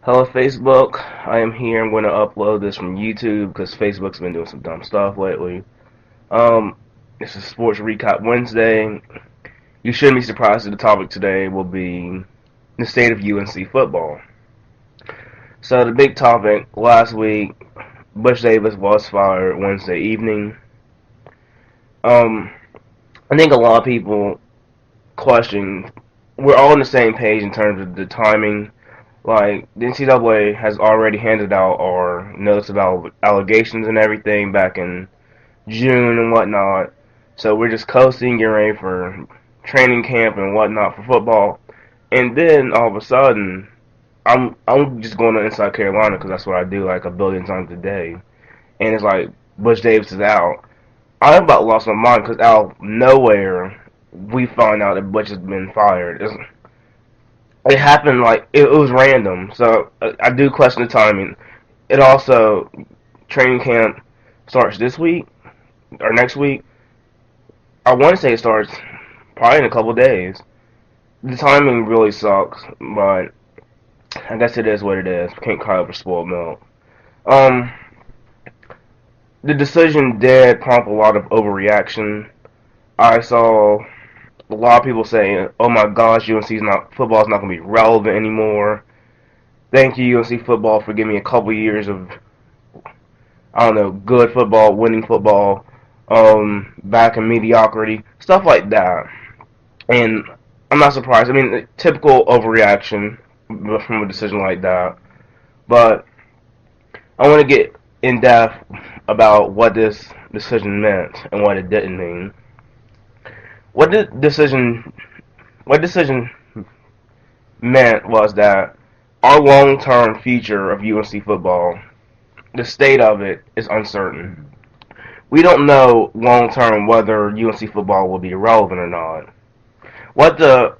Hello Facebook, I am here. I'm going to upload this from YouTube because Facebook's been doing some dumb stuff lately. This is Sports Recap Wednesday. You shouldn't be surprised that the topic today will be the state of UNC football. So the big topic last week, Butch Davis was fired Wednesday evening. Um, I think a lot of people question, we're all on the same page in terms of the timing. Like, the NCAA has already handed out our notice about allegations and everything back in June and whatnot. So we're just coasting, getting ready for training camp and whatnot for football. And then all of a sudden, I'm just going to Inside Carolina because that's what I do like a billion times a day. And it's like Butch Davis is out. I about lost my mind because out of nowhere we find out that Butch has been fired. It happened like it was random. So I do question the timing. It also training camp starts this week or next week. I want to say it starts probably in a couple days. The timing really sucks, but I guess it is what it is. Can't cry over spoiled milk. Um, the decision did prompt a lot of overreaction. I saw a lot of people saying, "Oh my gosh, UNC's not football's not going to be relevant anymore." Thank you, UNC football, for giving me a couple years of good football, winning football, back in mediocrity, stuff like that. And I'm not surprised. I mean, typical overreaction from a decision like that. But I want to get in depth about what this decision meant and what it didn't mean. What the decision meant was that our long-term future of UNC football, the state of it, is uncertain. We don't know long-term whether UNC football will be relevant or not. What the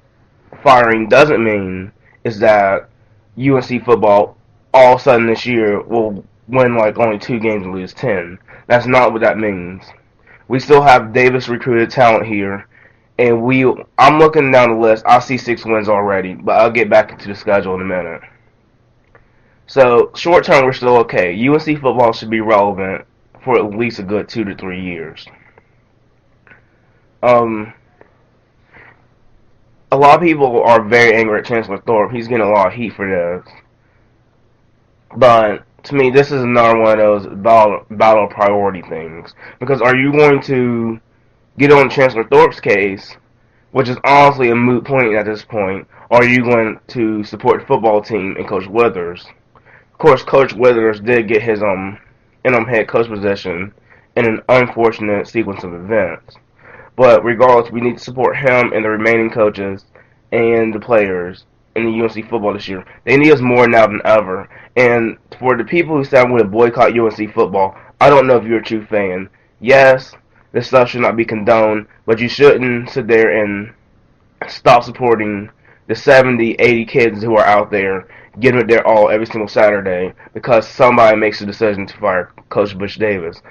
firing doesn't mean is that UNC football all of a sudden this year will win like only 2 games and lose 10. That's not what that means. We still have Davis recruited talent here, and I'm looking down the list. I see 6 wins already, but I'll get back into the schedule in a minute. So short term, we're still okay. UNC football should be relevant for at least a good 2 to 3 years. Um, a lot of people are very angry at Chancellor Thorpe. He's getting a lot of heat for this. But to me, this is another one of those battle priority things. Because are you going to get on Chancellor Thorpe's case, which is honestly a moot point at this point, or are you going to support the football team and Coach Withers? Of course, Coach Withers did get his interim head coach position in an unfortunate sequence of events. But regardless, we need to support him and the remaining coaches and the players in the UNC football this year. They need us more now than ever. And for the people who say I'm going to boycott UNC football, I don't know if you're a true fan. Yes, this stuff should not be condoned, but you shouldn't sit there and stop supporting the 70, 80 kids who are out there giving it their all every single Saturday because somebody makes a decision to fire Coach Butch Davis.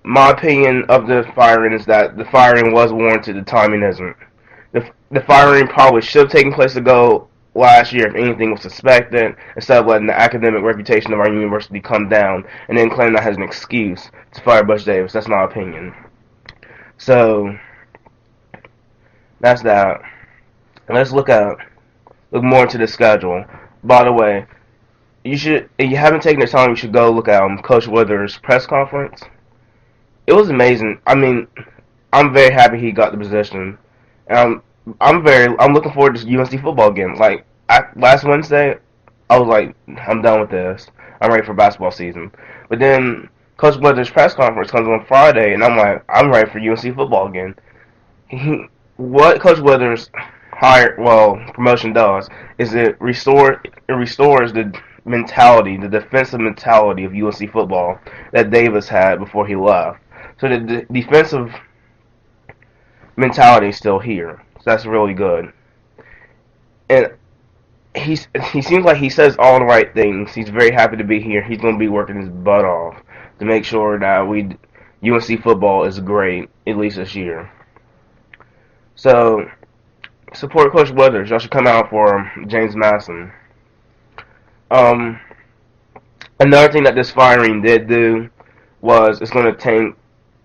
My opinion of the firing is that the firing was warranted, the timing isn't. The firing probably should have taken place ago last year if anything was suspected, instead of letting the academic reputation of our university come down and then claim that as an excuse to fire Butch Davis. That's my opinion. So, that's that. Let's look more into the schedule. By the way, if you haven't taken the time, you should go look at Coach Withers' press conference. It was amazing. I mean, I'm very happy he got the position. I'm looking forward to UNC football again. Like last Wednesday, I was like, I'm done with this. I'm ready for basketball season. But then Coach Withers' press conference comes on Friday, and I'm like, I'm ready for UNC football again. What Coach Withers promotion does is it restores the mentality, the defensive mentality of UNC football that Davis had before he left. So the defensive mentality is still here. So that's really good. And he seems like he says all the right things. He's very happy to be here. He's going to be working his butt off to make sure that UNC football is great, at least this year. So support Coach Withers. Y'all should come out for James Madison. Um, Another thing that this firing did do was it's going to tank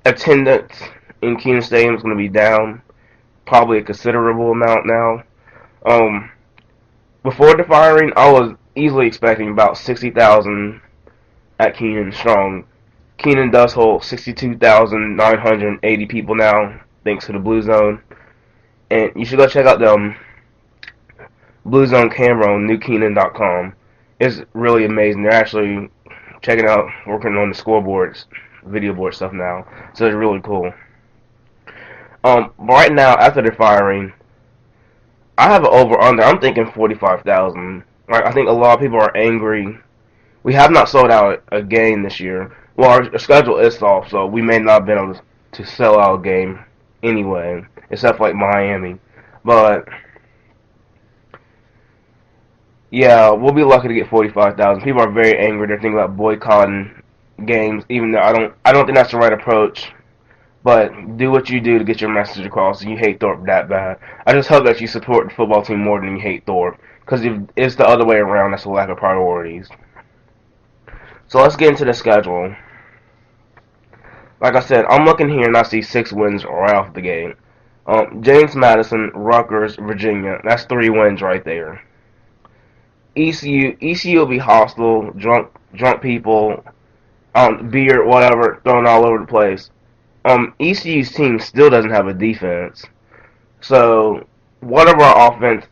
attendance in Keenan Stadium is going to be down probably a considerable amount now. Um, Before the firing, I was easily expecting about 60,000 at Keenan strong. Keenan does hold 62,980 people now, thanks to the Blue Zone. And you should go check out the Blue Zone camera on newkeenan.com. It's really amazing. They're actually checking out, working on the scoreboards, video board stuff now. So it's really cool. Right now, after the firing, I have an over-under. I'm thinking 45,000. Right, I think a lot of people are angry. We have not sold out a game this year. Well, our schedule is soft, so we may not have been able to sell out a game anyway, except for like Miami. But yeah, we'll be lucky to get 45,000. People are very angry. They're thinking about boycotting games, even though I don't think that's the right approach. But do what you do to get your message across. And you hate Thorpe that bad. I just hope that you support the football team more than you hate Thorpe, because if it's the other way around, that's a lack of priorities. So let's get into the schedule. Like I said, I'm looking here and I see 6 wins right off the gate. James Madison, Rutgers, Virginia. That's 3 wins right there. ECU will be hostile, drunk people, beer, whatever, thrown all over the place. ECU's team still doesn't have a defense. So, whatever our offense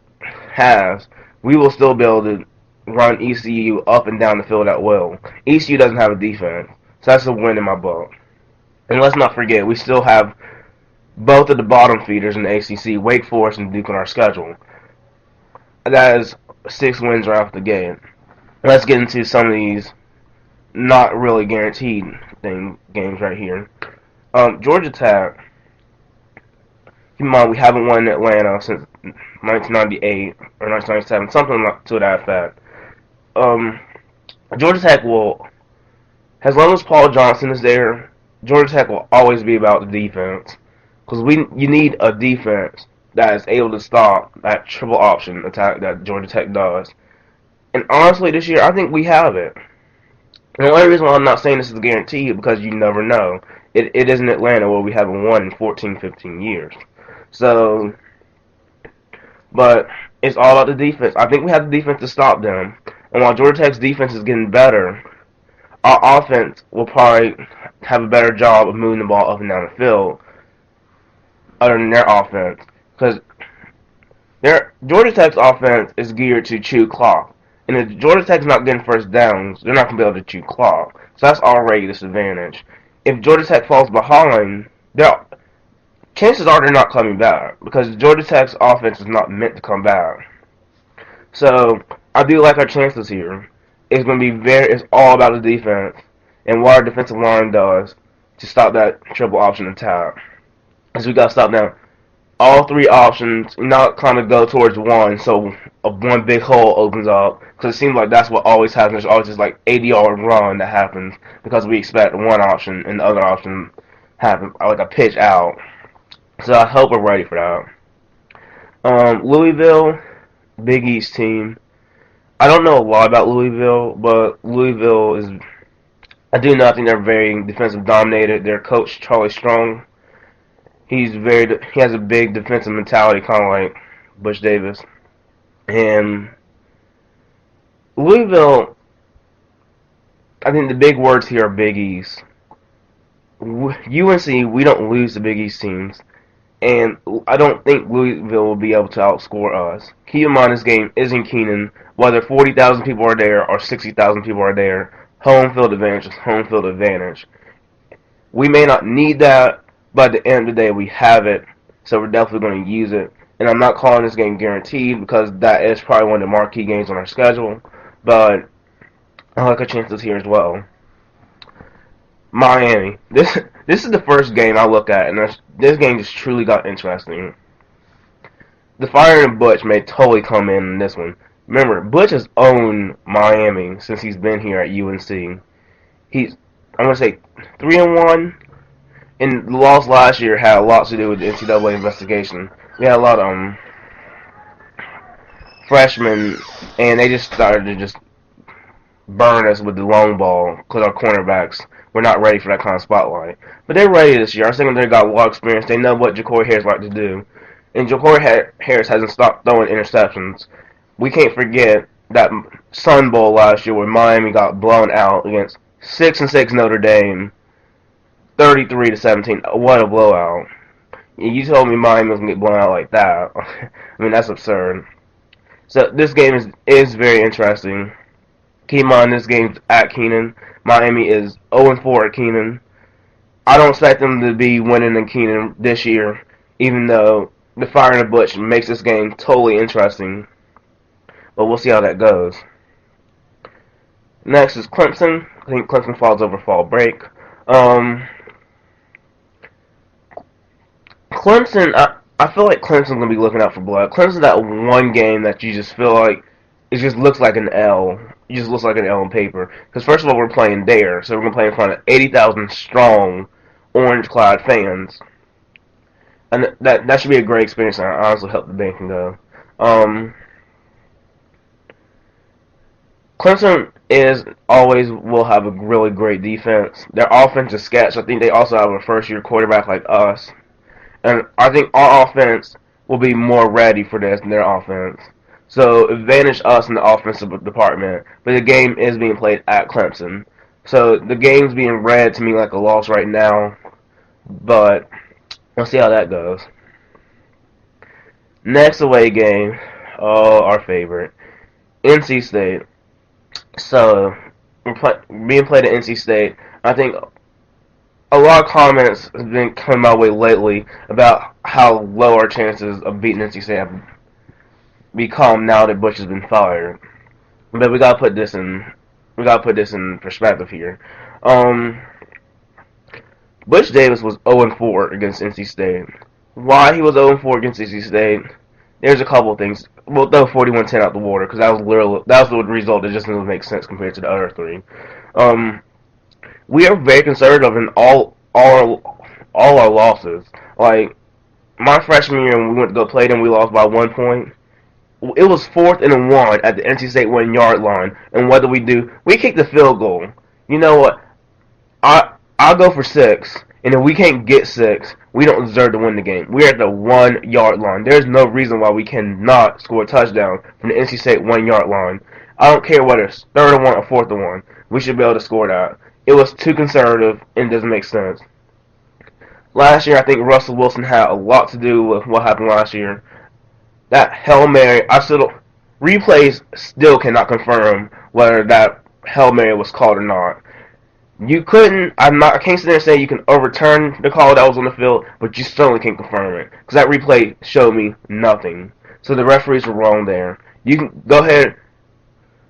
has, we will still be able to run ECU up and down the field at will. ECU doesn't have a defense. So that's a win in my book. And let's not forget, we still have both of the bottom feeders in the ACC, Wake Forest and Duke, on our schedule. That is 6 wins right off the gate. Let's get into some of these not really guaranteed games right here. Georgia Tech. Keep in mind, we haven't won in Atlanta since 1998 or 1997, something to that effect. Georgia Tech will, as long as Paul Johnson is there, Georgia Tech will always be about the defense, because you need a defense that is able to stop that triple option attack that Georgia Tech does. And honestly, this year I think we have it. And the only reason why I'm not saying this is a guarantee is because you never know. It isn't Atlanta where we haven't won in 14, 15 years. So, but it's all about the defense. I think we have the defense to stop them. And while Georgia Tech's defense is getting better, our offense will probably have a better job of moving the ball up and down the field other than their offense. Because Georgia Tech's offense is geared to chew clock. And if Georgia Tech's not getting first downs, they're not going to be able to chew clock. So that's already a disadvantage. If Georgia Tech falls behind, chances are they're not coming back, because Georgia Tech's offense is not meant to come back. So I do like our chances here. It's going to be it's all about the defense and what our defensive line does to stop that triple option attack. So we got to stop them. All 3 options, not kind of go towards one, so one big hole opens up. Because it seems like that's what always happens. There's always just like 80-yard run that happens because we expect one option and the other option happens like a pitch out. So I hope we're ready for that. Louisville, Big East team. I don't know a lot about Louisville, but Louisville is. I do know I think they're very defensive dominated. Their coach Charlie Strong. He has a big defensive mentality, kind of like Butch Davis. And Louisville, I think the big words here are Big East. UNC, we don't lose to Big East teams. And I don't think Louisville will be able to outscore us. Keep in mind, this game is in Keenan. Whether 40,000 people are there or 60,000 people are there, home field advantage is home field advantage. We may not need that, but at the end of the day, we have it, so we're definitely going to use it. And I'm not calling this game guaranteed, because that is probably one of the marquee games on our schedule, but I like our chances here as well. Miami. This is the first game I look at, and this game just truly got interesting. The firing of Butch may totally come in this one. Remember, Butch has owned Miami since he's been here at UNC. I'm going to say 3-1. And the loss last year had a lot to do with the NCAA investigation. We had a lot of freshmen, and they just started to just burn us with the long ball because our cornerbacks were not ready for that kind of spotlight. But they're ready this year. Our secondary got a lot of experience. They know what Ja'Cory Harris like to do. And Ja'Cory Harris hasn't stopped throwing interceptions. We can't forget that Sun Bowl last year where Miami got blown out against 6-6 Notre Dame, 33-17. What a blowout! You told me Miami was gonna get blown out like that. I mean, that's absurd. So this game is very interesting. Keep in mind, this game's at Keenan. Miami is 0-4 at Keenan. I don't expect them to be winning in Keenan this year, even though the firing of Butch makes this game totally interesting. But we'll see how that goes. Next is Clemson. I think Clemson falls over fall break. Clemson, I feel like Clemson's going to be looking out for blood. Clemson's that one game that you just feel like it just looks like an L. It just looks like an L on paper. Because first of all, we're playing there, so we're going to play in front of 80,000 strong orange-clad fans. And that should be a great experience, and I honestly hope the band can go. Clemson will have a really great defense. Their offense is sketch. I think they also have a first-year quarterback like us. And I think our offense will be more ready for this than their offense. So, advantage us in the offensive department. But the game is being played at Clemson. So, the game's being read to me like a loss right now. But, we'll see how that goes. Next away game. Oh, our favorite. NC State. So, we're being played at NC State. I think a lot of comments have been coming my way lately about how low our chances of beating NC State have become now that Butch has been fired. But we gotta put this in perspective here. Butch Davis was 0-4 against NC State. Why he was 0-4 against NC State? There's a couple of things. We'll throw 41-10 out the water because that was the result that just doesn't make sense compared to the other three. We are very conservative in all our losses. Like my freshman year, when we went to go play them, we lost by 1 point. It was 4th and 1 at the NC State 1 yard line, and what do? We kicked the field goal. You know what? I'll go for 6, and if we can't get 6, we don't deserve to win the game. We're at the 1 yard line. There's no reason why we cannot score a touchdown from the NC State 1 yard line. I don't care whether it's 3rd and 1 or 4th and 1. We should be able to score that. It was too conservative and doesn't make sense. Last year, I think Russell Wilson had a lot to do with what happened last year. That Hail Mary, replays still cannot confirm whether that Hail Mary was called or not. I can't sit there and say you can overturn the call that was on the field, but you certainly can't confirm it. Because that replay showed me nothing. So the referees were wrong there. You can go ahead,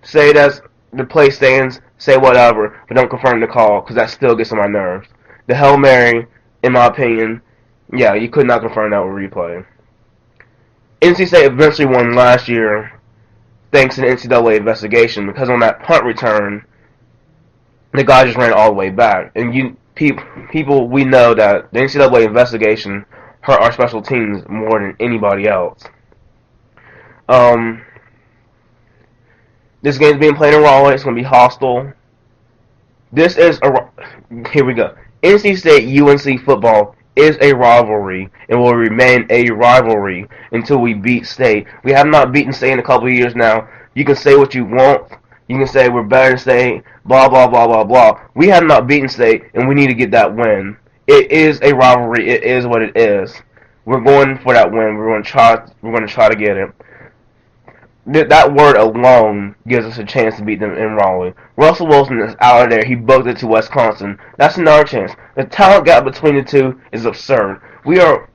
say that the play stands, say whatever, but don't confirm the call, because that still gets on my nerves. The Hail Mary, in my opinion, yeah, you could not confirm that with replay. NC State eventually won last year, thanks to the NCAA investigation, because on that punt return, the guy just ran all the way back. And people, we know that the NCAA investigation hurt our special teams more than anybody else. This game's being played in Raleigh. It's going to be hostile. Here we go. NC State UNC football is a rivalry and will remain a rivalry until we beat State. We have not beaten State in a couple of years now. You can say what you want. You can say we're better than State, blah, blah, blah, blah, blah. We have not beaten State, and we need to get that win. It is a rivalry. It is what it is. We're going for that win. We're going to try to get it. That word alone gives us a chance to beat them in Raleigh. Russell Wilson is out of there. He booked it to Wisconsin. That's another chance. The talent gap between the two is absurd. We are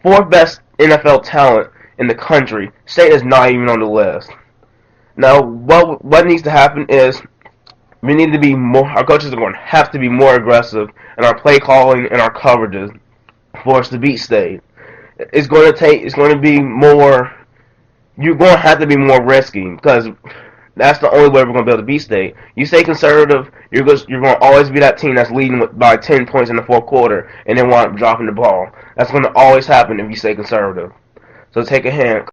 4th best NFL talent in the country. State is not even on the list. Now, what needs to happen is we need to be more. Our coaches are going to have to be more aggressive in our play calling and our coverages for us to beat State. It's going to be more. You're going to have to be more risky because that's the only way we're going to be able to beat State. You stay conservative, you're going to always be that team that's leading by 10 points in the 4th quarter and then wind up dropping the ball. That's going to always happen if you stay conservative. So take a hint.